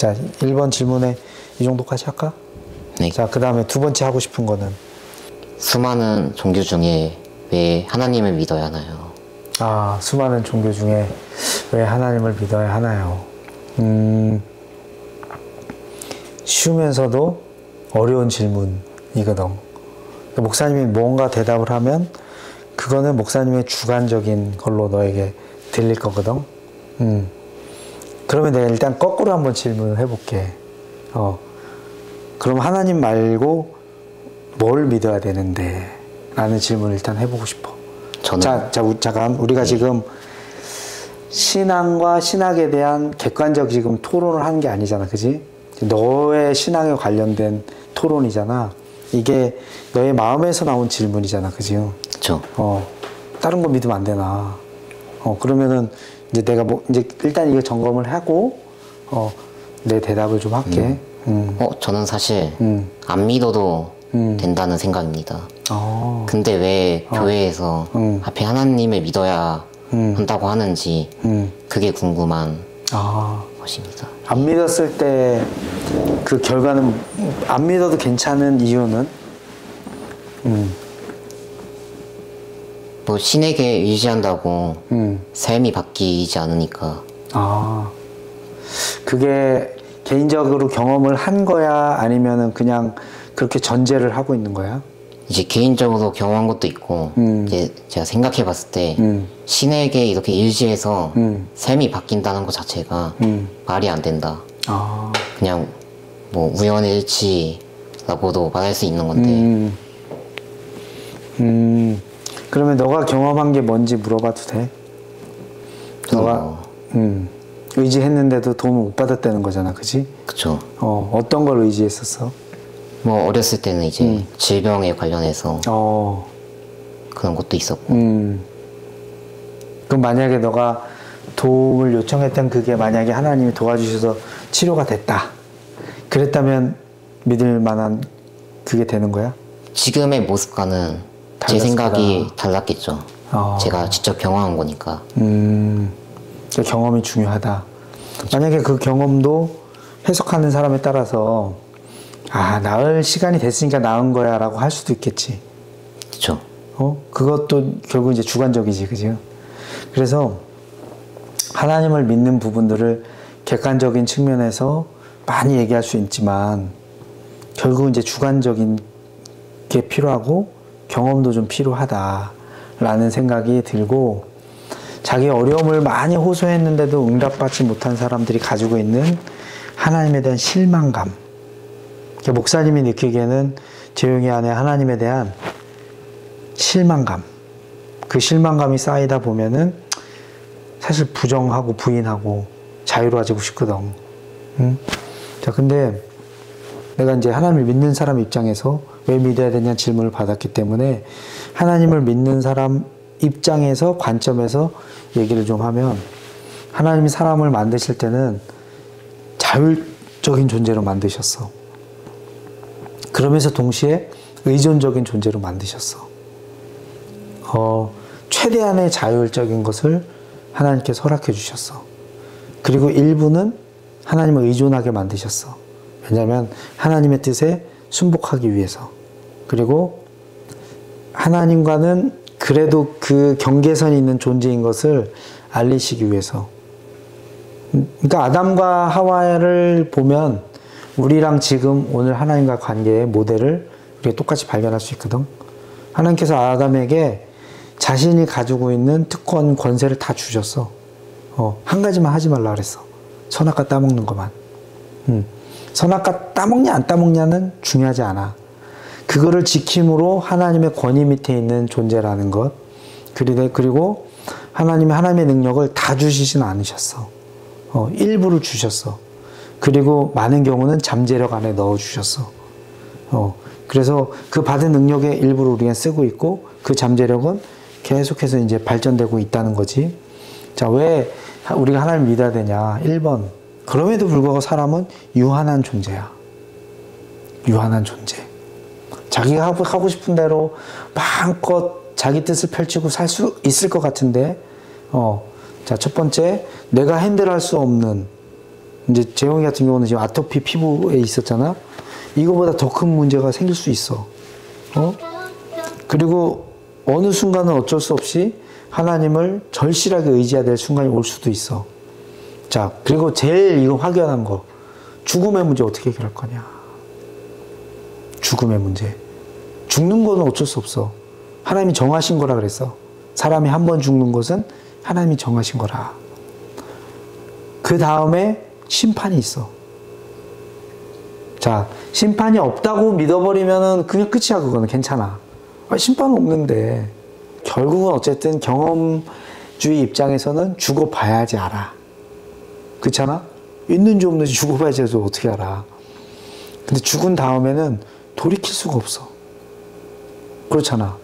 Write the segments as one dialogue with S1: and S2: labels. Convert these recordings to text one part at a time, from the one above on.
S1: 자, 1번 질문에 이 정도까지 할까?
S2: 네.
S1: 자, 그 다음에 두 번째 하고 싶은 거는?
S2: 수많은 종교 중에 왜 하나님을 믿어야 하나요?
S1: 아, 수많은 종교 중에 왜 하나님을 믿어야 하나요? 쉬우면서도 어려운 질문이거든. 목사님이 뭔가 대답을 하면 그거는 목사님의 주관적인 걸로 너에게 들릴 거거든. 그러면 내가 일단 거꾸로 한번 질문을 해볼게. 그럼 하나님 말고 뭘 믿어야 되는데? 라는 질문을 일단 해보고 싶어.
S2: 저는
S1: 잠깐 우리가 지금 신앙과 신학에 대한 객관적 지금 토론을 하는 게 아니잖아, 그지? 너의 신앙에 관련된 토론이잖아. 이게 너의 마음에서 나온 질문이잖아, 그지?
S2: 그렇죠.
S1: 다른 거 믿으면 안 되나? 그러면은 이제 내가 이제 일단 이거 점검을 하고 내 대답을 좀 할게.
S2: 저는 사실 안 믿어도 된다는 생각입니다. 근데 왜 교회에서 앞에 하나님을 믿어야 한다고 하는지 그게 궁금한 것입니다.
S1: 안 믿었을 때 그 결과는 안 믿어도 괜찮은 이유는?
S2: 뭐 신에게 의지한다고 삶이 바뀌지 않으니까.
S1: 그게 개인적으로 경험을 한 거야? 아니면은 그냥 그렇게 전제를 하고 있는 거야?
S2: 이제 개인적으로 경험한 것도 있고 이제 제가 생각해 봤을 때 신에게 이렇게 의지해서 삶이 바뀐다는 것 자체가 말이 안 된다. 그냥 뭐 우연의 일치라고도 말할 수 있는 건데.
S1: 그러면 너가 경험한 게 뭔지 물어봐도 돼? 너가 의지했는데도 도움을 못 받았다는 거잖아, 그치?
S2: 그쵸.
S1: 어떤 걸 의지했었어?
S2: 뭐 어렸을 때는 이제 질병에 관련해서 그런 것도 있었고.
S1: 그럼 만약에 너가 도움을 요청했던 그게 만약에 하나님이 도와주셔서 치료가 됐다. 그랬다면 믿을 만한 그게 되는 거야?
S2: 지금의 모습과는 제 생각이 달랐겠죠. 제가 직접 경험한 거니까.
S1: 그 경험이 중요하다. 만약에 그 경험도 해석하는 사람에 따라서 나을 시간이 됐으니까 나은 거야 라고 할 수도 있겠지.
S2: 그쵸.
S1: 그것도 결국 이제 주관적이지, 그죠? 그래서 하나님을 믿는 부분들을 객관적인 측면에서 많이 얘기할 수 있지만 결국 이제 주관적인 게 필요하고 경험도 좀 필요하다라는 생각이 들고, 자기 어려움을 많이 호소했는데도 응답받지 못한 사람들이 가지고 있는 하나님에 대한 실망감. 목사님이 느끼기에는 재용이 안에 하나님에 대한 실망감. 그 실망감이 쌓이다 보면은 사실 부정하고 부인하고 자유로워지고 싶거든. 자, 근데 내가 이제 하나님을 믿는 사람 입장에서 왜 믿어야 되냐 질문을 받았기 때문에 하나님을 믿는 사람 입장에서 관점에서 얘기를 좀 하면, 하나님이 사람을 만드실 때는 자율적인 존재로 만드셨어. 그러면서 동시에 의존적인 존재로 만드셨어. 최대한의 자율적인 것을 하나님께서 허락해 주셨어. 그리고 일부는 하나님을 의존하게 만드셨어. 왜냐하면 하나님의 뜻에 순복하기 위해서. 그리고 하나님과는 그래도 그 경계선이 있는 존재인 것을 알리시기 위해서. 그러니까 아담과 하와를 보면 우리랑 지금 오늘 하나님과 관계의 모델을 우리가 똑같이 발견할 수 있거든. 하나님께서 아담에게 자신이 가지고 있는 특권, 권세를 다 주셨어. 한 가지만 하지 말라 그랬어. 선악과 따먹는 것만. 선악과 따먹냐 안 따먹냐는 중요하지 않아. 그거를 지킴으로 하나님의 권위 밑에 있는 존재라는 것. 그리고 하나님의 능력을 다 주시진 않으셨어. 일부를 주셨어. 그리고 많은 경우는 잠재력 안에 넣어 주셨어. 그래서 그 받은 능력의 일부를 우리가 쓰고 있고, 그 잠재력은 계속해서 이제 발전되고 있다는 거지. 자, 왜 우리가 하나님을 믿어야 되냐? 1번. 그럼에도 불구하고 사람은 유한한 존재야. 유한한 존재. 자기가 하고 싶은 대로 마음껏 자기 뜻을 펼치고 살 수 있을 것 같은데, 자, 첫 번째, 내가 핸들할 수 없는 이제 재용이 같은 경우는 지금 아토피 피부에 있었잖아. 이거보다 더 큰 문제가 생길 수 있어. 그리고 어느 순간은 어쩔 수 없이 하나님을 절실하게 의지해야 될 순간이 올 수도 있어. 자, 그리고 제일 이거 확연한 거. 죽음의 문제 어떻게 해결할 거냐. 죽음의 문제. 죽는 거는 어쩔 수 없어. 하나님이 정하신 거라 그랬어. 사람이 한 번 죽는 것은 하나님이 정하신 거라. 그 다음에 심판이 있어. 자, 심판이 없다고 믿어버리면은 그냥 끝이야. 그거는 괜찮아. 심판은 없는데 결국은 어쨌든 경험주의 입장에서는 죽어봐야지 알아. 그렇잖아? 있는지 없는지 죽어봐야지 어떻게 알아. 근데 죽은 다음에는 돌이킬 수가 없어. 그렇잖아.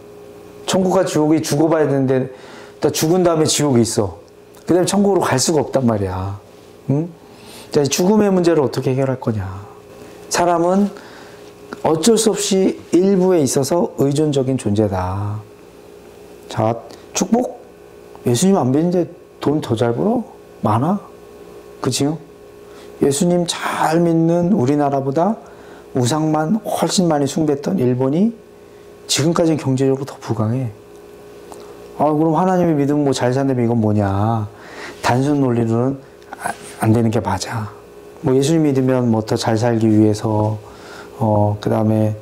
S1: 천국과 지옥이 죽어봐야 되는데 죽은 다음에 지옥이 있어. 그 다음에 천국으로 갈 수가 없단 말이야. 응? 자, 죽음의 문제를 어떻게 해결할 거냐. 사람은 어쩔 수 없이 일부에 있어서 의존적인 존재다. 자, 축복? 예수님 안 믿는데 돈 더 잘 벌어? 많아? 그치요? 예수님 잘 믿는 우리나라보다 우상만 훨씬 많이 숭배했던 일본이 지금까지는 경제적으로 더 부강해. 그럼 하나님의 믿음 뭐 잘 산다면 이건 뭐냐. 단순 논리로는 안 되는 게 맞아. 뭐 예수님 믿으면 뭐 더 잘 살기 위해서, 그 다음에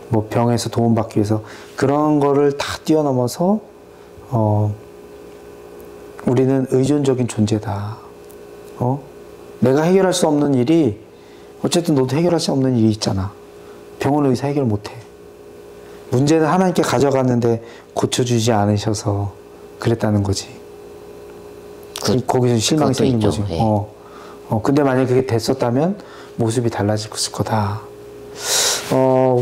S1: 뭐 병에서 도움받기 위해서 그런 거를 다 뛰어넘어서, 우리는 의존적인 존재다. 내가 해결할 수 없는 일이, 어쨌든 너도 해결할 수 없는 일이 있잖아. 병원 의사 해결 못 해. 문제는 하나님께 가져갔는데 고쳐주지 않으셔서 그랬다는 거지. 거기서 실망이 생긴 거지.
S2: 예.
S1: 근데 만약에 그게 됐었다면 모습이 달라질 거다.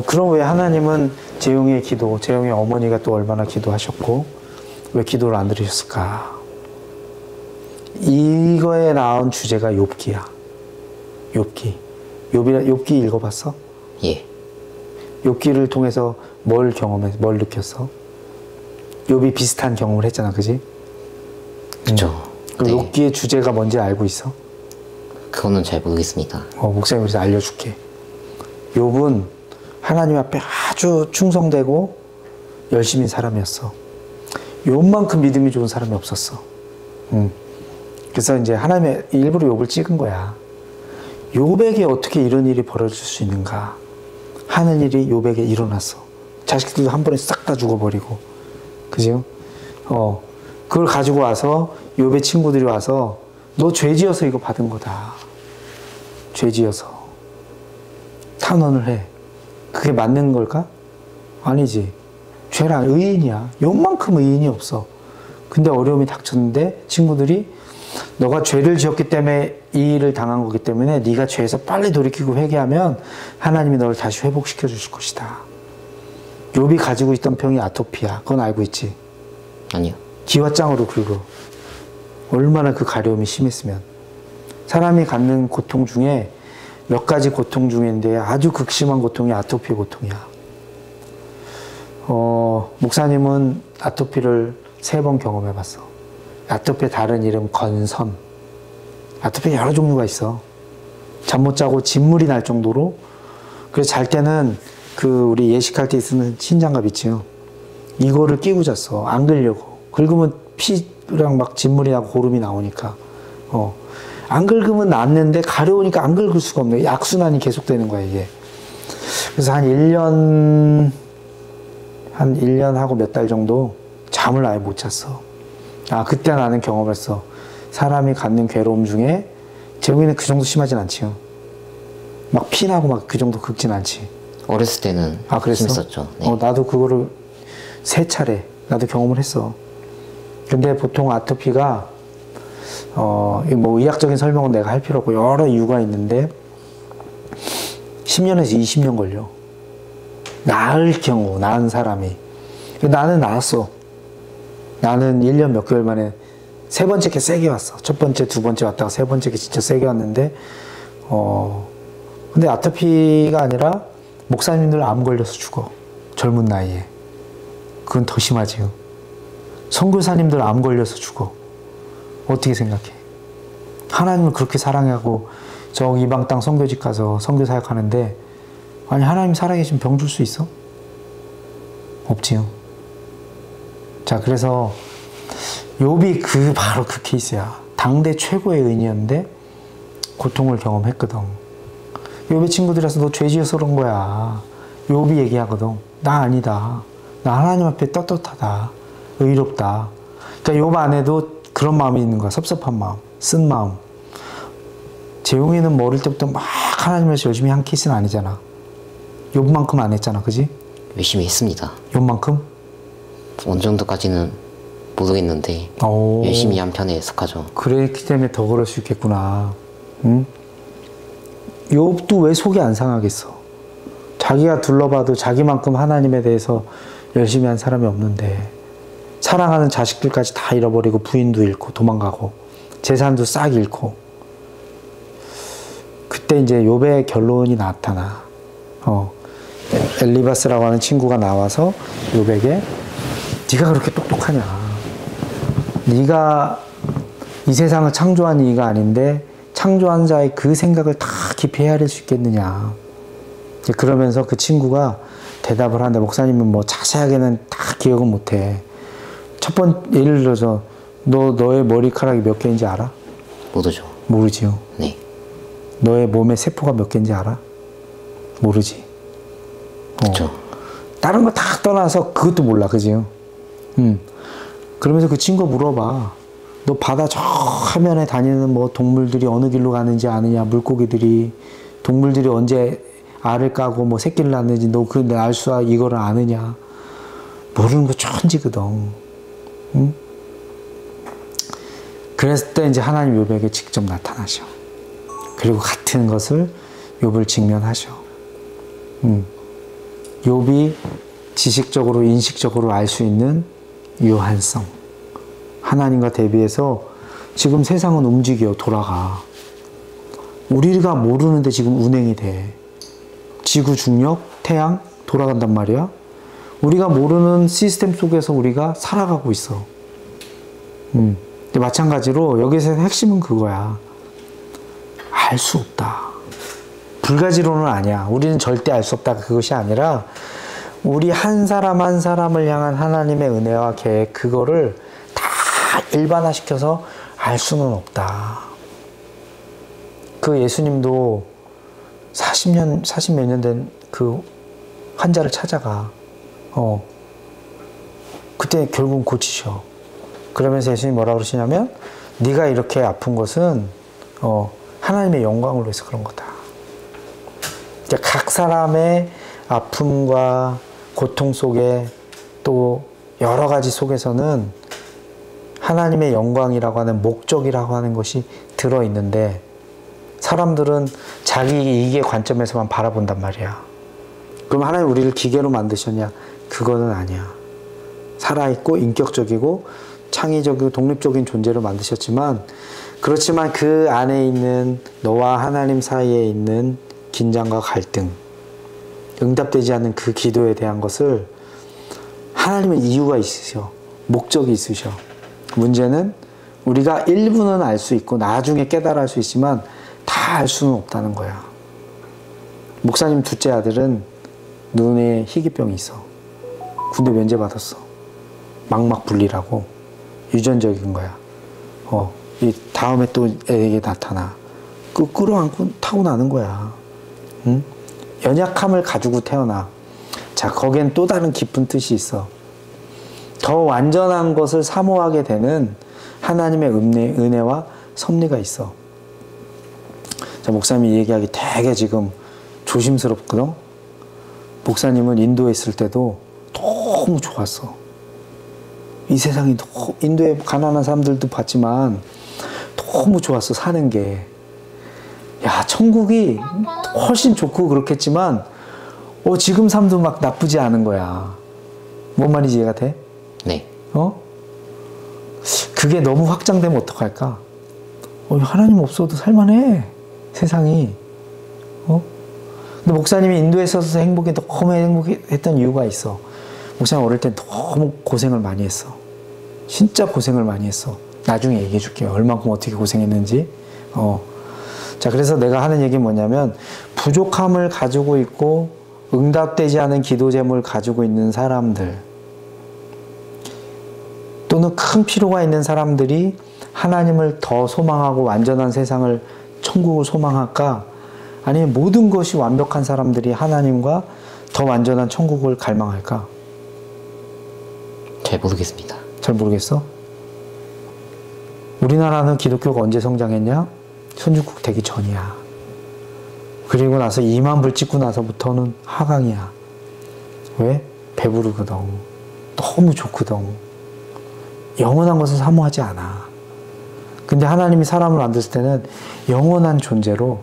S1: 그럼 왜 하나님은 재용의 기도, 재용의 어머니가 또 얼마나 기도하셨고 왜 기도를 안 들으셨을까? 이거에 나온 주제가 욥기야. 욥기 읽어봤어?
S2: 예.
S1: 욥기를 통해서 뭘 느꼈어? 욥이 비슷한 경험을 했잖아, 그지?
S2: 그쵸.
S1: 그럼
S2: 네.
S1: 욥기의 주제가 뭔지 알고 있어?
S2: 그거는 잘 모르겠습니다.
S1: 목사님이 그래서 알려줄게. 욥은 하나님 앞에 아주 충성되고 열심히 사람이었어. 욥만큼 믿음이 좋은 사람이 없었어. 그래서 이제 하나님의 일부러 욥을 찍은 거야. 욥에게 어떻게 이런 일이 벌어질 수 있는가 하는 일이 욥에게 일어났어. 자식들도 한 번에 싹 다 죽어버리고, 그죠? 그걸 가지고 와서 욥의 친구들이 와서 너 죄지어서 이거 받은 거다. 죄지어서 탄원을 해. 그게 맞는 걸까? 아니지. 죄라 의인이야. 욥만큼 의인이 없어. 근데 어려움이 닥쳤는데 친구들이 너가 죄를 지었기 때문에 이 일을 당한 거기 때문에 네가 죄에서 빨리 돌이키고 회개하면 하나님이 너를 다시 회복시켜 주실 것이다. 욥이 가지고 있던 병이 아토피야. 그건 알고 있지?
S2: 아니요.
S1: 기와장으로 긁어. 얼마나 그 가려움이 심했으면. 사람이 갖는 고통 중에 몇 가지 고통 중인데 아주 극심한 고통이 아토피 고통이야. 목사님은 아토피를 3번 경험해 봤어. 아토피의 다른 이름 건선. 아토피 여러 종류가 있어. 잠 못 자고 진물이 날 정도로. 그래서 잘 때는 우리 예식할 때 쓰는 신장갑 있지요. 이거를 끼고 잤어. 안 긁려고. 긁으면 피랑 막 진물이 나고 고름이 나오니까. 안 긁으면 낫는데 가려우니까 안 긁을 수가 없네. 악순환이 계속되는 거야, 이게. 그래서 한 1년 하고 몇 달 정도 잠을 아예 못 잤어. 그때 나는 경험했어. 사람이 갖는 괴로움 중에 재웅이는 그 정도 심하진 않지요. 막 피나고 막 그 정도 긁진 않지.
S2: 어렸을 때는
S1: 그랬어?
S2: 심했었죠. 네.
S1: 나도 그거를 3차례 나도 경험을 했어. 근데 보통 아토피가 뭐 의학적인 설명은 내가 할 필요 없고 여러 이유가 있는데 10년에서 20년 걸려. 나은 사람이. 나는 나았어. 나는 1년 몇 개월 만에 3번째 게 세게 왔어. 첫 번째, 두 번째 왔다가 3번째 게 진짜 세게 왔는데, 근데 아토피가 아니라 목사님들 암 걸려서 죽어. 젊은 나이에. 그건 더 심하지요. 선교사님들 암 걸려서 죽어. 어떻게 생각해? 하나님을 그렇게 사랑하고 저기 이방 땅 선교집 가서 선교 사역하는데 아니 하나님 살아계시면 병 줄 수 있어? 없지요. 자, 그래서 욥이 바로 그 케이스야. 당대 최고의 의인이었는데 고통을 경험했거든. 욥의 친구들이라서 너 죄 지어서 그런 거야. 욥이 얘기하거든. 나 아니다. 나 하나님 앞에 떳떳하다. 의롭다. 그러니까 욥 안에도 그런 마음이 있는 거야. 섭섭한 마음, 쓴 마음. 재용이는 어릴 때부터 막 하나님에서 열심히 한 케이스는 아니잖아. 욥만큼 안 했잖아, 그지?
S2: 열심히 했습니다.
S1: 욥만큼?
S2: 어느 정도까지는 모르겠는데 열심히 한 편에 속하죠.
S1: 그랬기 때문에 더 그럴 수 있겠구나. 응? 욥도 왜 속이 안 상하겠어? 자기가 둘러봐도 자기만큼 하나님에 대해서 열심히 한 사람이 없는데 사랑하는 자식들까지 다 잃어버리고 부인도 잃고 도망가고 재산도 싹 잃고 그때 이제 욥의 결론이 나타나. 엘리바스라고 하는 친구가 나와서 욥에게 네가 그렇게 똑똑하냐? 네가 이 세상을 창조한 이가 아닌데 창조한 자의 그 생각을 다 깊이 헤아릴 수 있겠느냐? 그러면서 그 친구가 대답을 하는데 목사님은 뭐 자세하게는 다 기억은 못해. 첫 번째 예를 들어서 너의 머리카락이 몇 개인지 알아?
S2: 모르죠.
S1: 모르지요.
S2: 네.
S1: 너의 몸에 세포가 몇 개인지 알아? 모르지.
S2: 그렇죠.
S1: 다른 거 다 떠나서 그것도 몰라, 그지요? 그러면서 그 친구 물어봐. 너 바다 저 화면에 다니는 뭐 동물들이 어느 길로 가는지 아느냐? 물고기들이 동물들이 언제 알을 까고 뭐 새끼를 낳는지 너 그 알 수 이거를 아느냐? 모르는 거 천지거든. 응? 그랬을 때 이제 하나님 욥에게 직접 나타나셔. 그리고 같은 것을 욥을 직면하셔. 욥이 지식적으로 인식적으로 알 수 있는 유한성. 하나님과 대비해서 지금 세상은 움직여 돌아가. 우리가 모르는데 지금 운행이 돼. 지구 중력, 태양 돌아간단 말이야. 우리가 모르는 시스템 속에서 우리가 살아가고 있어. 마찬가지로 여기서 핵심은 그거야. 알 수 없다. 불가지론은 아니야. 우리는 절대 알 수 없다. 그것이 아니라 우리 한 사람 한 사람을 향한 하나님의 은혜와 계획 그거를 다 일반화시켜서 알 수는 없다. 그 예수님도 40몇 년 된 그 환자를 찾아가. 그때 결국 고치셔. 그러면서 예수님이 뭐라고 그러시냐면 네가 이렇게 아픈 것은 하나님의 영광을 위해서 그런 거다. 그러니까 각 사람의 아픔과 고통 속에 또 여러 가지 속에서는 하나님의 영광이라고 하는 목적이라고 하는 것이 들어있는데 사람들은 자기 이익의 관점에서만 바라본단 말이야. 그럼 하나님 우리를 기계로 만드셨냐? 그거는 아니야. 살아있고 인격적이고 창의적이고 독립적인 존재로 만드셨지만 그렇지만 그 안에 있는 너와 하나님 사이에 있는 긴장과 갈등, 응답되지 않는 그 기도에 대한 것을 하나님은 이유가 있으셔. 목적이 있으셔. 문제는 우리가 일부는 알 수 있고 나중에 깨달아 알 수 있지만 다 알 수는 없다는 거야. 목사님 둘째 아들은 눈에 희귀병이 있어. 군대 면제 받았어. 망막 분리라고. 유전적인 거야. 이 다음에 또 애에게 나타나. 끌어안고 타고나는 거야. 응? 연약함을 가지고 태어나. 자, 거기엔 또 다른 깊은 뜻이 있어. 더 완전한 것을 사모하게 되는 하나님의 은혜와 섭리가 있어. 자, 목사님이 얘기하기 되게 지금 조심스럽거든. 목사님은 인도에 있을 때도 너무 좋았어. 이 세상이 인도에 가난한 사람들도 봤지만 너무 좋았어, 사는 게. 야, 천국이 훨씬 좋고 그렇겠지만 지금 삶도 막 나쁘지 않은 거야. 뭔 말인지 이해가 돼?
S2: 네.
S1: 그게 너무 확장되면 어떡할까? 하나님 없어도 살만해, 세상이. 근데 목사님이 인도에 있어서 너무 행복했던 이유가 있어. 목사님 어릴 때 너무 고생을 많이 했어. 진짜 고생을 많이 했어. 나중에 얘기해 줄게요. 얼만큼 어떻게 고생했는지. 자, 그래서 내가 하는 얘기는 뭐냐면 부족함을 가지고 있고 응답되지 않은 기도 제목을 가지고 있는 사람들 또는 큰 필요가 있는 사람들이 하나님을 더 소망하고 완전한 세상을 천국을 소망할까? 아니면 모든 것이 완벽한 사람들이 하나님과 더 완전한 천국을 갈망할까?
S2: 잘 모르겠습니다.
S1: 잘 모르겠어? 우리나라는 기독교가 언제 성장했냐? 선진국 되기 전이야. 그리고 나서 2만 불 찍고 나서부터는 하강이야. 왜? 배부르거든. 너무 좋거든. 영원한 것을 사모하지 않아. 근데 하나님이 사람을 만드실 때는 영원한 존재로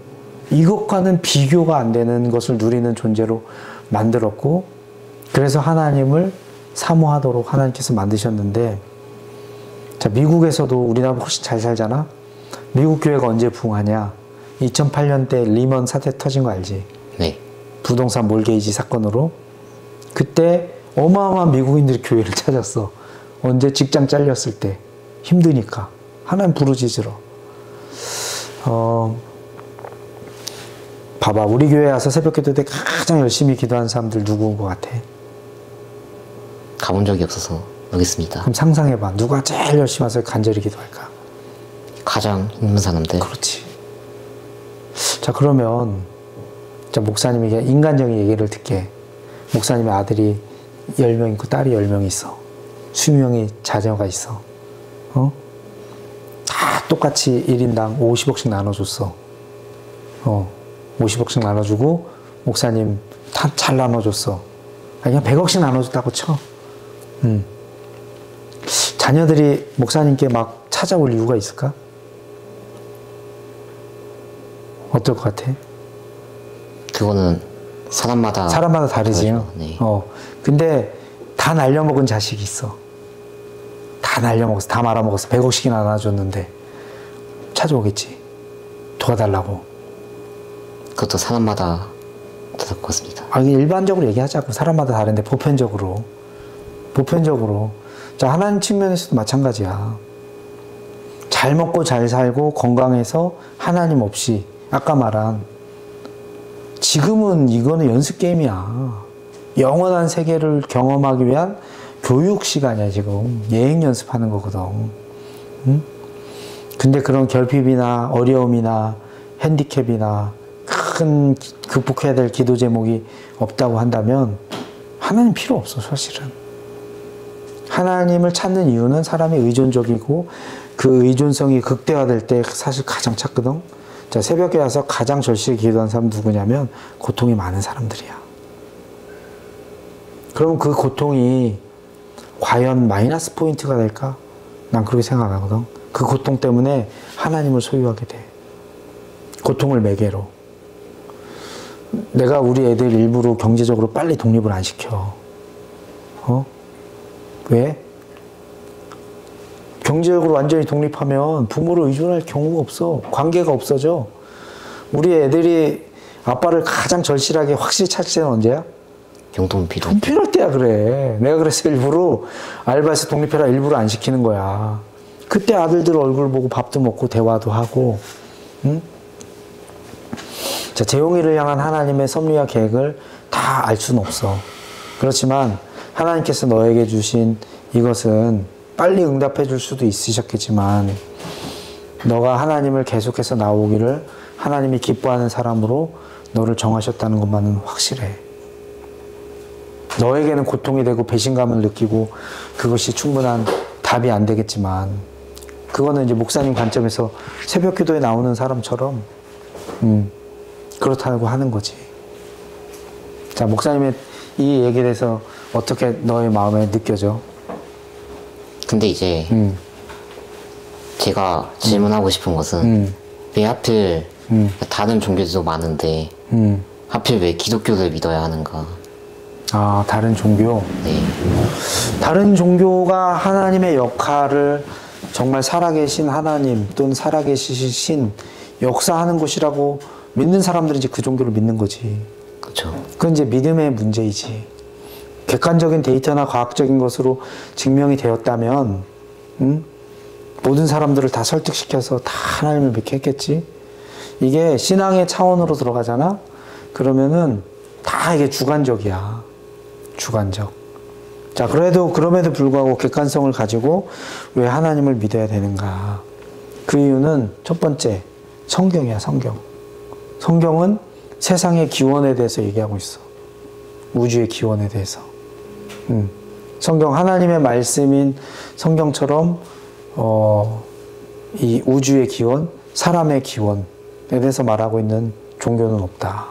S1: 이것과는 비교가 안 되는 것을 누리는 존재로 만들었고, 그래서 하나님을 사모하도록 하나님께서 만드셨는데, 자, 미국에서도 우리나라보다 훨씬 잘 살잖아? 미국 교회가 언제 부흥하냐? 2008년 때 리먼 사태 터진 거 알지?
S2: 네.
S1: 부동산 몰게이지 사건으로. 그때 어마어마한 미국인들이 교회를 찾았어. 언제? 직장 잘렸을 때. 힘드니까. 하나님 부르짖으러. 봐봐. 우리 교회 와서 새벽기도 때 가장 열심히 기도하는 사람들 누구인 것 같아?
S2: 가본 적이 없어서 모르겠습니다.
S1: 그럼 상상해봐. 누가 제일 열심히 와서 간절히 기도할까?
S2: 가장 힘든 사람들.
S1: 그렇지. 자, 그러면 자, 목사님에게 인간적인 얘기를 듣게. 목사님의 아들이 10명 있고 딸이 10명 있어. 20명이 자녀가 있어. 다 똑같이 1인당 50억씩 나눠줬어. 50억씩 나눠주고 목사님 다 잘 나눠줬어. 그냥 100억씩 나눠줬다고 쳐. 자녀들이 목사님께 막 찾아올 이유가 있을까? 어떨 것 같아?
S2: 그거는 사람마다
S1: 다르지요.
S2: 네.
S1: 근데 다 날려먹은 자식이 있어. 다 날려먹었어. 다 말아먹었어. 100억씩이나 나눠줬는데 찾아오겠지. 도와달라고.
S2: 그것도 사람마다 다를 것 같습니다.
S1: 일반적으로 얘기하자고. 사람마다 다른데 보편적으로. 자, 하나님 측면에서도 마찬가지야. 잘 먹고 잘 살고 건강해서 하나님 없이 아까 말한 지금은 이거는 연습 게임이야. 영원한 세계를 경험하기 위한 교육 시간이야. 지금 예행 연습하는 거거든. 응? 근데 그런 결핍이나 어려움이나 핸디캡이나 큰 극복해야 될 기도 제목이 없다고 한다면 하나님 필요 없어. 사실은 하나님을 찾는 이유는 사람이 의존적이고 그 의존성이 극대화될 때 사실 가장 찾거든. 자, 새벽에 와서 가장 절실히 기도하는 사람 누구냐면 고통이 많은 사람들이야. 그럼 그 고통이 과연 마이너스 포인트가 될까? 난 그렇게 생각하거든. 그 고통 때문에 하나님을 소유하게 돼. 고통을 매개로. 내가 우리 애들 일부러 경제적으로 빨리 독립을 안 시켜. 왜? 경제적으로 완전히 독립하면 부모를 의존할 경우가 없어. 관계가 없어져. 우리 애들이 아빠를 가장 절실하게 확실히 찾을 때는 언제야?
S2: 용돈
S1: 필요할 때야. 그래. 내가 그래서 일부러 알바에서 독립해라 일부러 안 시키는 거야. 그때 아들들 얼굴 보고 밥도 먹고 대화도 하고. 응? 자, 재용이를 향한 하나님의 섭리와 계획을 다 알 수는 없어. 그렇지만 하나님께서 너에게 주신 이것은 빨리 응답해 줄 수도 있으셨겠지만 너가 하나님을 계속해서 나오기를 하나님이 기뻐하는 사람으로 너를 정하셨다는 것만은 확실해. 너에게는 고통이 되고 배신감을 느끼고 그것이 충분한 답이 안 되겠지만 그거는 이제 목사님 관점에서 새벽 기도에 나오는 사람처럼 그렇다고 하는 거지. 자, 목사님의 이 얘기에 대해서 어떻게 너의 마음에 느껴져?
S2: 근데 이제 제가 질문하고 싶은 것은 왜 하필 다른 종교들도 많은데 하필 왜 기독교를 믿어야 하는가?
S1: 아, 다른 종교?
S2: 네.
S1: 다른 종교가 하나님의 역할을 정말 살아계신 하나님 또는 살아계신 신 역사하는 곳이라고 믿는 사람들이 이제 그 종교를 믿는 거지.
S2: 그렇죠.
S1: 그건 이제 믿음의 문제이지. 객관적인 데이터나 과학적인 것으로 증명이 되었다면 모든 사람들을 다 설득시켜서 다 하나님을 믿게 했겠지. 이게 신앙의 차원으로 들어가잖아? 그러면은 다 이게 주관적이야. 주관적. 자, 그럼에도 불구하고 객관성을 가지고 왜 하나님을 믿어야 되는가? 그 이유는 첫 번째, 성경이야, 성경. 성경은 세상의 기원에 대해서 얘기하고 있어. 우주의 기원에 대해서. 성경, 하나님의 말씀인 성경처럼, 이 우주의 기원, 사람의 기원에 대해서 말하고 있는 종교는 없다.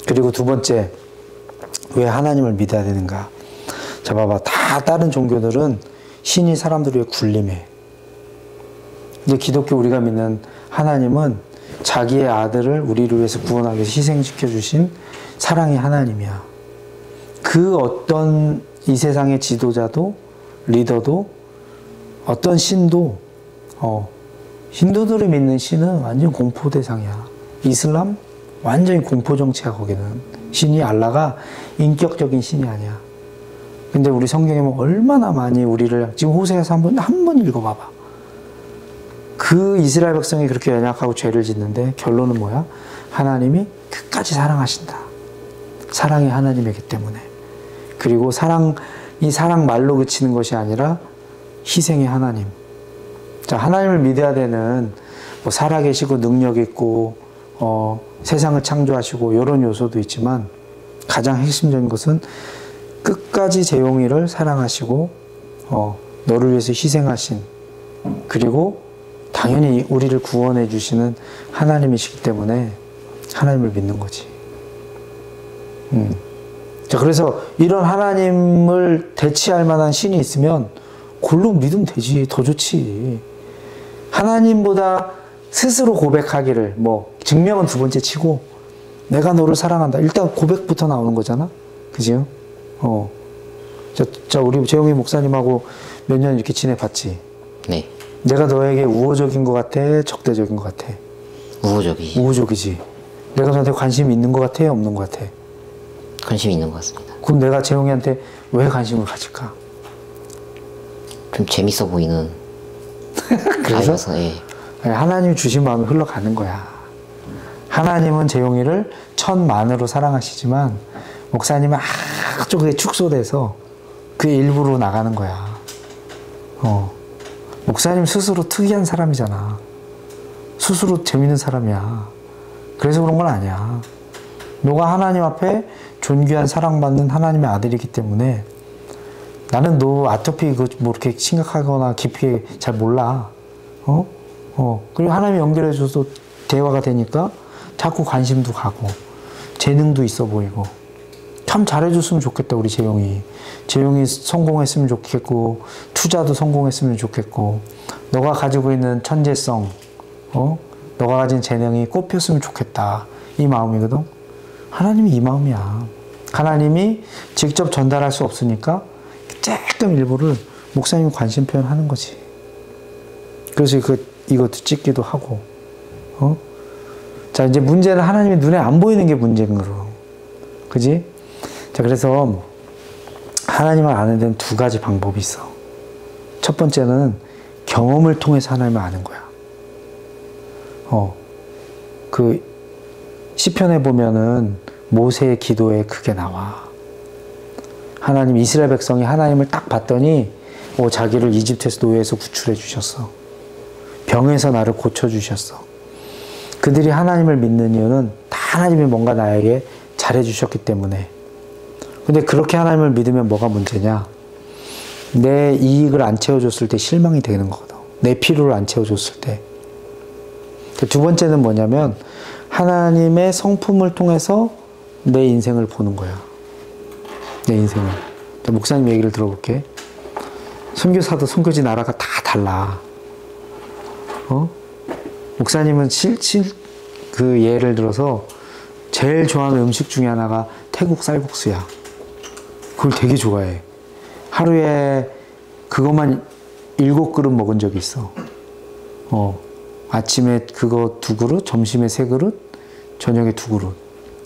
S1: 그리고 두 번째, 왜 하나님을 믿어야 되는가? 자, 봐봐. 다 다른 종교들은 신이 사람들 위해 군림해. 이제 기독교 우리가 믿는 하나님은 자기의 아들을 우리를 위해서 구원하기 위해서 희생시켜 주신 사랑의 하나님이야. 그 어떤 이 세상의 지도자도, 리더도, 어떤 신도, 힌두들이 믿는 신은 완전 공포 대상이야. 이슬람? 완전히 공포 정치야, 거기는. 신이 알라가 인격적인 신이 아니야. 근데 우리 성경에 보면 얼마나 많이 우리를, 지금 호세아서 한 번 읽어봐봐. 그 이스라엘 백성이 그렇게 연약하고 죄를 짓는데 결론은 뭐야? 하나님이 끝까지 사랑하신다. 사랑이 하나님이기 때문에. 그리고 이 사랑 말로 그치는 것이 아니라 희생의 하나님. 자, 하나님을 믿어야 되는 뭐 살아계시고 능력 있고 세상을 창조하시고 이런 요소도 있지만 가장 핵심적인 것은 끝까지 재용이를 사랑하시고 너를 위해서 희생하신, 그리고 당연히 우리를 구원해 주시는 하나님이시기 때문에 하나님을 믿는 거지. 자, 그래서 이런 하나님을 대치할 만한 신이 있으면 골로 믿으면 되지. 더 좋지. 하나님보다 스스로 고백하기를, 뭐 증명은 두 번째 치고 내가 너를 사랑한다. 일단 고백부터 나오는 거잖아. 그죠? 우리 재용이 목사님하고 몇 년 이렇게 지내봤지?
S2: 네.
S1: 내가 너에게 우호적인 것 같아? 적대적인 것 같아?
S2: 우호적이지.
S1: 우호적이지. 내가 너한테 관심이 있는 것 같아? 없는 것 같아?
S2: 관심이 있는 것 같습니다.
S1: 그럼 내가 재용이한테 왜 관심을 가질까?
S2: 좀 재밌어 보이는
S1: 그래서
S2: 아이라서, 예.
S1: 하나님이 주신 마음이 흘러가는 거야. 하나님은 재용이를 천만으로 사랑하시지만 목사님은 아주 그게 축소돼서 그게 일부로 나가는 거야. 목사님 스스로 특이한 사람이잖아. 스스로 재밌는 사람이야. 그래서 그런 건 아니야. 너가 하나님 앞에 존귀한 사랑받는 하나님의 아들이기 때문에 나는 너 아토피 뭐 이렇게 심각하거나 깊이 잘 몰라. 그리고 하나님이 연결해줘서 대화가 되니까 자꾸 관심도 가고 재능도 있어 보이고 참 잘해줬으면 좋겠다. 우리 재용이 성공했으면 좋겠고 투자도 성공했으면 좋겠고 너가 가지고 있는 천재성, 너가 가진 재능이 꽃폈으면 좋겠다. 이 마음이거든. 하나님이 이 마음이야. 하나님이 직접 전달할 수 없으니까 조금 일부를 목사님이 관심 표현하는 거지. 그래서 이것도 찍기도 하고. 자, 이제 문제는 하나님의 눈에 안 보이는 게 문제인 거로. 그지? 자, 그래서 하나님을 아는 데는 두 가지 방법이 있어. 첫 번째는 경험을 통해서 하나님을 아는 거야. 그 시편에 보면은 모세의 기도에 그게 나와. 하나님, 이스라엘 백성이 하나님을 딱 봤더니 자기를 이집트에서 노예에서 구출해 주셨어. 병에서 나를 고쳐주셨어. 그들이 하나님을 믿는 이유는 다 하나님이 뭔가 나에게 잘해주셨기 때문에. 근데 그렇게 하나님을 믿으면 뭐가 문제냐? 내 이익을 안 채워줬을 때 실망이 되는 거거든. 내 필요를 안 채워줬을 때. 두 번째는 뭐냐면 하나님의 성품을 통해서 내 인생을 보는 거야. 내 인생을. 목사님 얘기를 들어볼게. 선교사도 선교지 나라가 다 달라. 목사님은 그 예를 들어서 제일 좋아하는 음식 중에 하나가 태국 쌀국수야. 그걸 되게 좋아해. 하루에 그것만 7그릇 먹은 적이 있어. 아침에 그거 2그릇, 점심에 3그릇, 저녁에 2그릇.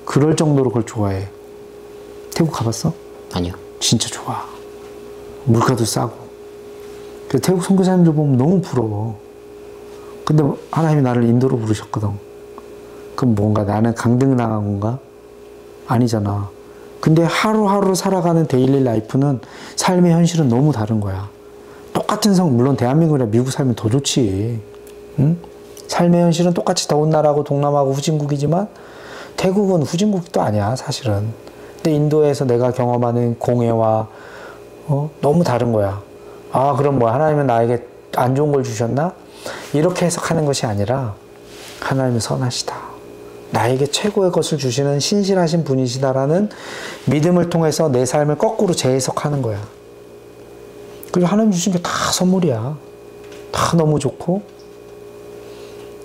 S1: 그럴 정도로 그걸 좋아해. 태국 가봤어?
S2: 아니요.
S1: 진짜 좋아. 물가도 싸고. 그래서 태국 선교사님들 보면 너무 부러워. 근데 하나님이 나를 인도로 부르셨거든. 그럼 뭔가 나는 강등당한 건가? 아니잖아. 근데 하루하루 살아가는 데일리 라이프는 삶의 현실은 너무 다른 거야. 똑같은 물론 대한민국이라 미국 살면 더 좋지. 응? 삶의 현실은 똑같이 더운 나라고 동남아고 후진국이지만 태국은 후진국도 아니야 사실은. 근데 인도에서 내가 경험하는 공해와 너무 다른 거야. 아 그럼 뭐 하나님은 나에게 안 좋은 걸 주셨나? 이렇게 해석하는 것이 아니라 하나님은 선하시다. 나에게 최고의 것을 주시는 신실하신 분이시다라는 믿음을 통해서 내 삶을 거꾸로 재해석하는 거야. 그리고 하나님 주신 게 다 선물이야. 다 너무 좋고.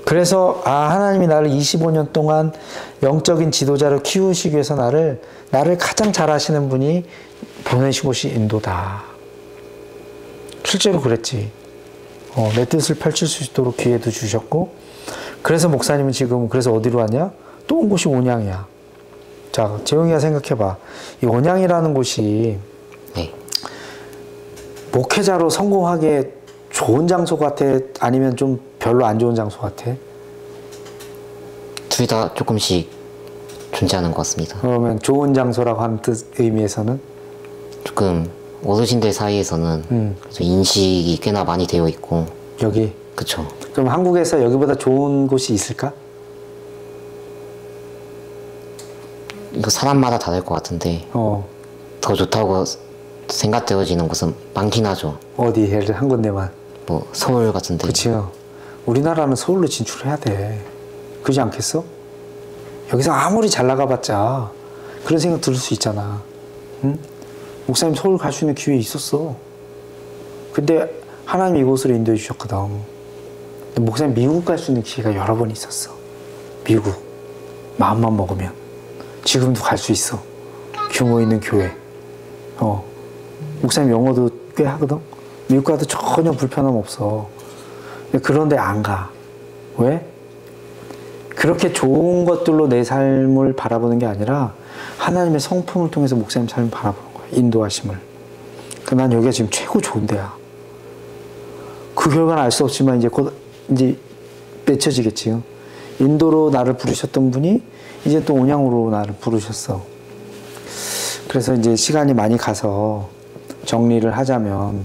S1: 그래서 하나님이 나를 25년 동안 영적인 지도자로 키우시기 위해서 나를 가장 잘 아시는 분이 보내신 곳이 인도다. 실제로 그랬지. 내 뜻을 펼칠 수 있도록 기회도 주셨고, 그래서 목사님은 지금 그래서 어디로 왔냐? 또 온 곳이 온양이야. 자, 재용이가 생각해봐. 이 온양이라는 곳이
S2: 네.
S1: 목회자로 성공하기에 좋은 장소 같아? 아니면 좀 별로 안 좋은 장소 같아?
S2: 둘 다 조금씩 존재하는 것 같습니다.
S1: 그러면 좋은 장소라고 하는 의미에서는?
S2: 조금 어르신들 사이에서는 그래서 인식이 꽤나 많이 되어 있고.
S1: 여기?
S2: 그쵸.
S1: 그럼 한국에서 여기보다 좋은 곳이 있을까?
S2: 이거 사람마다 다를 것 같은데 더 좋다고 생각되어지는 곳은 많긴 하죠.
S1: 어디? 예를 한 군데만?
S2: 뭐 서울 같은데.
S1: 그치요. 우리나라는 서울로 진출해야 돼. 그러지 않겠어? 여기서 아무리 잘 나가봤자 그런 생각 들 수 있잖아. 응? 목사님 서울 갈 수 있는 기회 있었어. 근데 하나님이 이곳으로 인도해 주셨거든. 근데 목사님 미국 갈 수 있는 기회가 여러 번 있었어. 미국. 마음만 먹으면. 지금도 갈 수 있어. 규모 있는 교회. 목사님 영어도 꽤 하거든. 미국 가도 전혀 불편함 없어. 근데 그런데 안 가. 왜? 그렇게 좋은 것들로 내 삶을 바라보는 게 아니라 하나님의 성품을 통해서 목사님 삶을 바라보는 거야. 인도하심을. 난 여기가 지금 최고 좋은 데야. 그 결과는 알 수 없지만 이제 곧 이제 맺혀지겠지요. 인도로 나를 부르셨던 분이 이제 또 온양으로 나를 부르셨어. 그래서 이제 시간이 많이 가서 정리를 하자면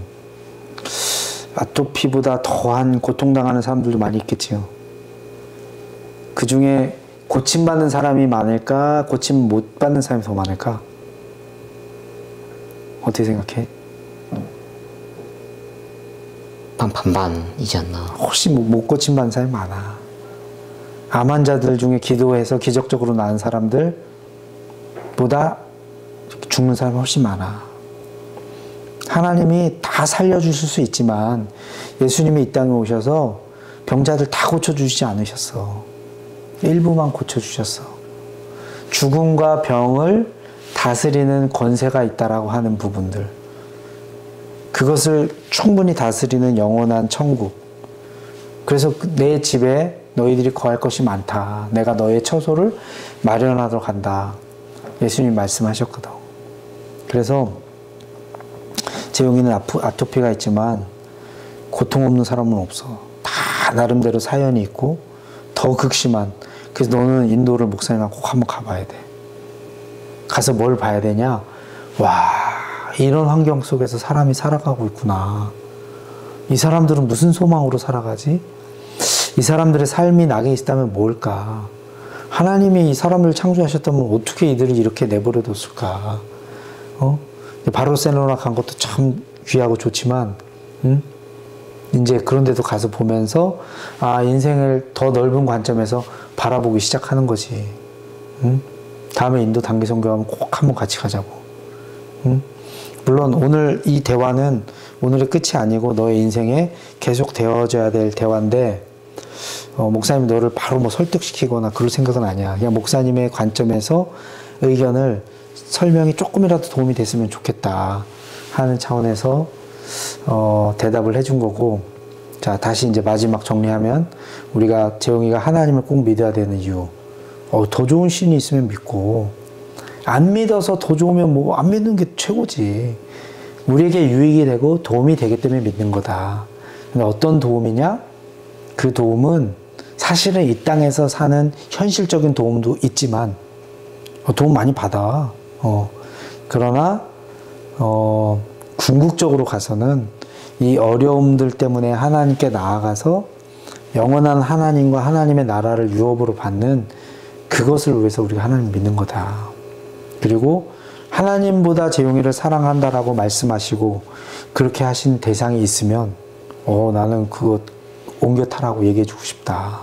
S1: 아토피보다 더한 고통당하는 사람들도 많이 있겠지요. 그 중에 고침받는 사람이 많을까? 고침 못 받는 사람이 더 많을까? 어떻게 생각해?
S2: 반반이지 않나.
S1: 훨씬 못 고침받는 사람이 많아. 암 환자들 중에 기도해서 기적적으로 나은 사람들보다 죽는 사람이 훨씬 많아. 하나님이 다 살려주실 수 있지만 예수님이 이 땅에 오셔서 병자들 다 고쳐주시지 않으셨어. 일부만 고쳐주셨어. 죽음과 병을 다스리는 권세가 있다라고 하는 부분들, 그것을 충분히 다스리는 영원한 천국. 그래서 내 집에 너희들이 거할 것이 많다. 내가 너의 처소를 마련하도록 한다. 예수님이 말씀하셨거든. 그래서 재용이는 아토피가 있지만 고통 없는 사람은 없어. 다 나름대로 사연이 있고 더 극심한. 그래서 너는 인도를 목사님이랑 꼭 한번 가봐야 돼. 가서 뭘 봐야 되냐? 와, 이런 환경 속에서 사람이 살아가고 있구나. 이 사람들은 무슨 소망으로 살아가지? 이 사람들의 삶이 낙에 있다면 뭘까? 하나님이 이 사람들을 창조하셨다면 어떻게 이들을 이렇게 내버려 뒀을까? 바르셀로나 간 것도 참 귀하고 좋지만, 이제 그런 데도 가서 보면서, 인생을 더 넓은 관점에서 바라보기 시작하는 거지. 다음에 인도 단기 선교하면 꼭 한번 같이 가자고. 물론 오늘 이 대화는 오늘의 끝이 아니고 너의 인생에 계속 되어져야 될 대화인데, 목사님이 너를 바로 뭐 설득시키거나 그럴 생각은 아니야. 그냥 목사님의 관점에서 의견을 설명이 조금이라도 도움이 됐으면 좋겠다 하는 차원에서 대답을 해준 거고. 자, 다시 이제 마지막 정리하면, 우리가 재용이가 하나님을 꼭 믿어야 되는 이유, 더 좋은 신이 있으면 믿고, 안 믿어서 더 좋으면 뭐 안 믿는 게 최고지. 우리에게 유익이 되고 도움이 되기 때문에 믿는 거다. 근데 어떤 도움이냐? 그 도움은 사실은 이 땅에서 사는 현실적인 도움도 있지만 도움 많이 받아. 그러나 궁극적으로 가서는 이 어려움들 때문에 하나님께 나아가서 영원한 하나님과 하나님의 나라를 유업으로 받는 그것을 위해서 우리가 하나님 믿는 거다. 그리고 하나님보다 재용이를 사랑한다라고 말씀하시고 그렇게 하신 대상이 있으면 나는 그것 옮겨 타라고 얘기해 주고 싶다.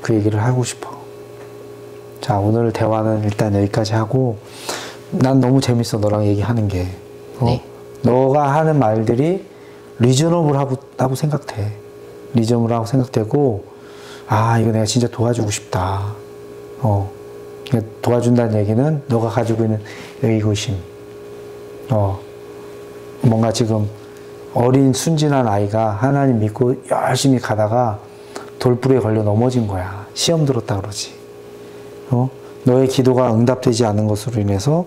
S1: 그 얘기를 하고 싶어. 자, 오늘 대화는 일단 여기까지 하고 난 너무 재밌어. 너랑 얘기하는 게.
S2: 네.
S1: 너가 하는 말들이 리저너블하다고 생각돼. 리저너블하고 생각되고 이거 내가 진짜 도와주고 싶다. 도와준다는 얘기는 너가 가지고 있는 의구심. 뭔가 지금 어린 순진한 아이가 하나님 믿고 열심히 가다가 돌부리에 걸려 넘어진 거야. 시험 들었다 그러지. 너의 기도가 응답되지 않은 것으로 인해서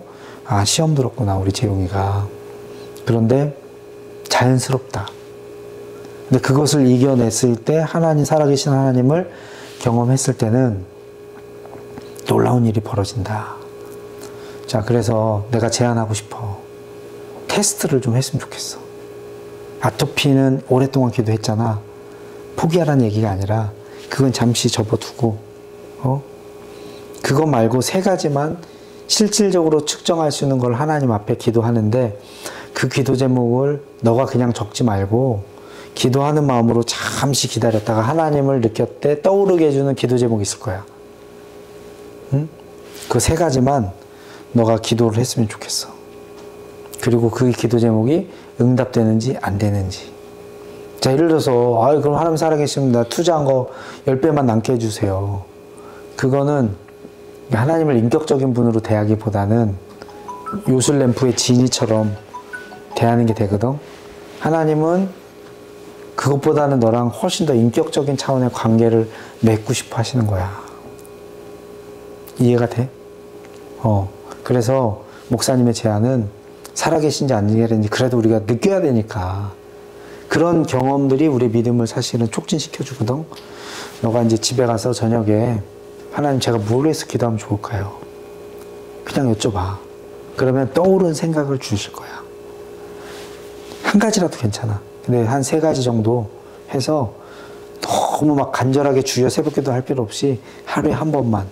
S1: 시험 들었구나 우리 재용이가. 그런데 자연스럽다. 근데 그것을 이겨냈을 때 하나님, 살아계신 하나님을 경험했을 때는 놀라운 일이 벌어진다. 자, 그래서 내가 제안하고 싶어. 테스트를 좀 했으면 좋겠어. 아토피는 오랫동안 기도했잖아. 포기하라는 얘기가 아니라 그건 잠시 접어두고 그거 말고 3가지만 실질적으로 측정할 수 있는 걸 하나님 앞에 기도하는데 그 기도 제목을 너가 그냥 적지 말고 기도하는 마음으로 잠시 기다렸다가 하나님을 느꼈대 떠오르게 해주는 기도 제목이 있을 거야. 응? 그 3가지만 너가 기도를 했으면 좋겠어. 그리고 그 기도 제목이 응답되는지 안 되는지. 자, 예를 들어서 그럼 하나님 살아계시면 나 투자한 거 10배만 남게 해주세요. 그거는 하나님을 인격적인 분으로 대하기보다는 요술램프의 지니처럼 대하는 게 되거든. 하나님은 그것보다는 너랑 훨씬 더 인격적인 차원의 관계를 맺고 싶어 하시는 거야. 이해가 돼? 그래서 목사님의 제안은 살아계신지 안 계신지 그래도 우리가 느껴야 되니까 그런 경험들이 우리 믿음을 사실은 촉진시켜 주거든. 너가 이제 집에 가서 저녁에 하나님 제가 뭘 해서 기도하면 좋을까요? 그냥 여쭤봐. 그러면 떠오른 생각을 주실 거야. 한 가지라도 괜찮아. 근데 한 3가지 정도 해서 너무 막 간절하게 주여 새벽기도 할 필요 없이 하루에 한 번만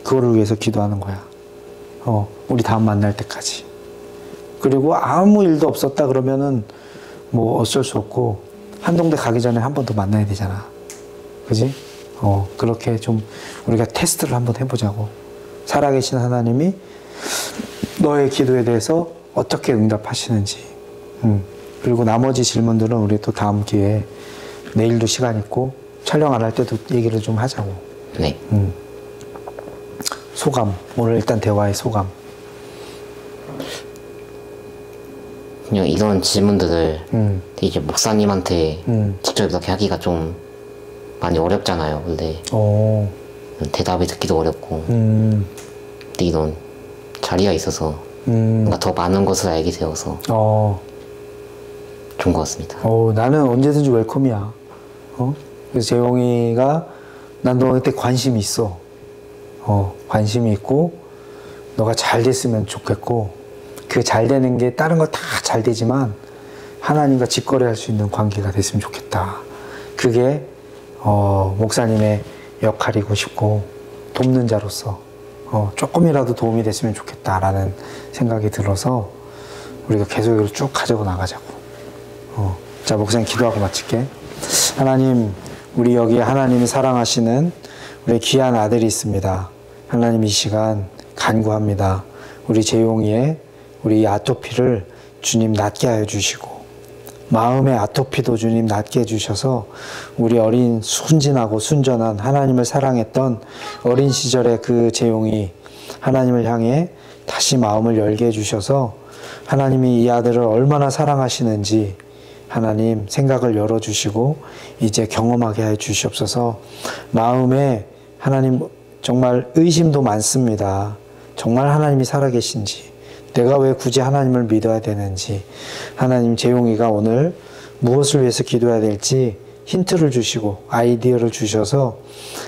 S1: 그거를 위해서 기도하는 거야. 우리 다음 만날 때까지. 그리고 아무 일도 없었다 그러면은 뭐 어쩔 수 없고 한동대 가기 전에 한 번 더 만나야 되잖아. 그지? 그렇게 좀 우리가 테스트를 한번 해보자고. 살아계신 하나님이 너의 기도에 대해서 어떻게 응답하시는지. 그리고 나머지 질문들은 우리 또 다음 기회에 내일도 시간 있고 촬영 안 할 때도 얘기를 좀 하자고.
S2: 네.
S1: 소감. 오늘 일단 대화의 소감.
S2: 그냥 이런 질문들을 이제 목사님한테 직접 이렇게 하기가 좀 많이 어렵잖아요. 근데 대답이 듣기도 어렵고 근데 이런 자리가 있어서 뭔가 더 많은 것을 알게 되어서 좋은 것 같습니다.
S1: 나는 언제든지 웰컴이야. 그래서 재용이가 난 너한테 관심이 있어. 관심이 있고 너가 잘 됐으면 좋겠고 그 잘 되는 게 다른 거 다 잘 되지만 하나님과 직거래할 수 있는 관계가 됐으면 좋겠다. 그게 목사님의 역할이고 싶고 돕는 자로서 조금이라도 도움이 됐으면 좋겠다라는 생각이 들어서 우리가 계속 이걸 쭉 가지고 나가자고. 자, 목사님 기도하고 마칠게. 하나님, 우리 여기에 하나님이 사랑하시는 우리 귀한 아들이 있습니다. 하나님, 이 시간 간구합니다. 우리 재용이의 우리 아토피를 주님 낫게 하여 주시고 마음의 아토피도 주님 낫게 해주셔서 우리 어린 순진하고 순전한 하나님을 사랑했던 어린 시절의 그 재용이 하나님을 향해 다시 마음을 열게 해주셔서 하나님이 이 아들을 얼마나 사랑하시는지 하나님 생각을 열어주시고 이제 경험하게 해 주시옵소서. 마음에 하나님 정말 의심도 많습니다. 정말 하나님이 살아계신지, 내가 왜 굳이 하나님을 믿어야 되는지, 하나님 재용이가 오늘 무엇을 위해서 기도해야 될지 힌트를 주시고 아이디어를 주셔서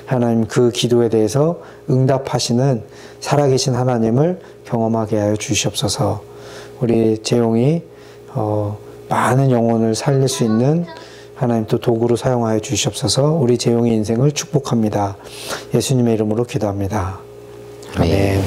S1: 하나님 그 기도에 대해서 응답하시는 살아계신 하나님을 경험하게 하여 주시옵소서. 우리 재용이 많은 영혼을 살릴 수 있는 하나님 또 도구로 사용하여 주시옵소서. 우리 재용의 인생을 축복합니다. 예수님의 이름으로 기도합니다. 아멘.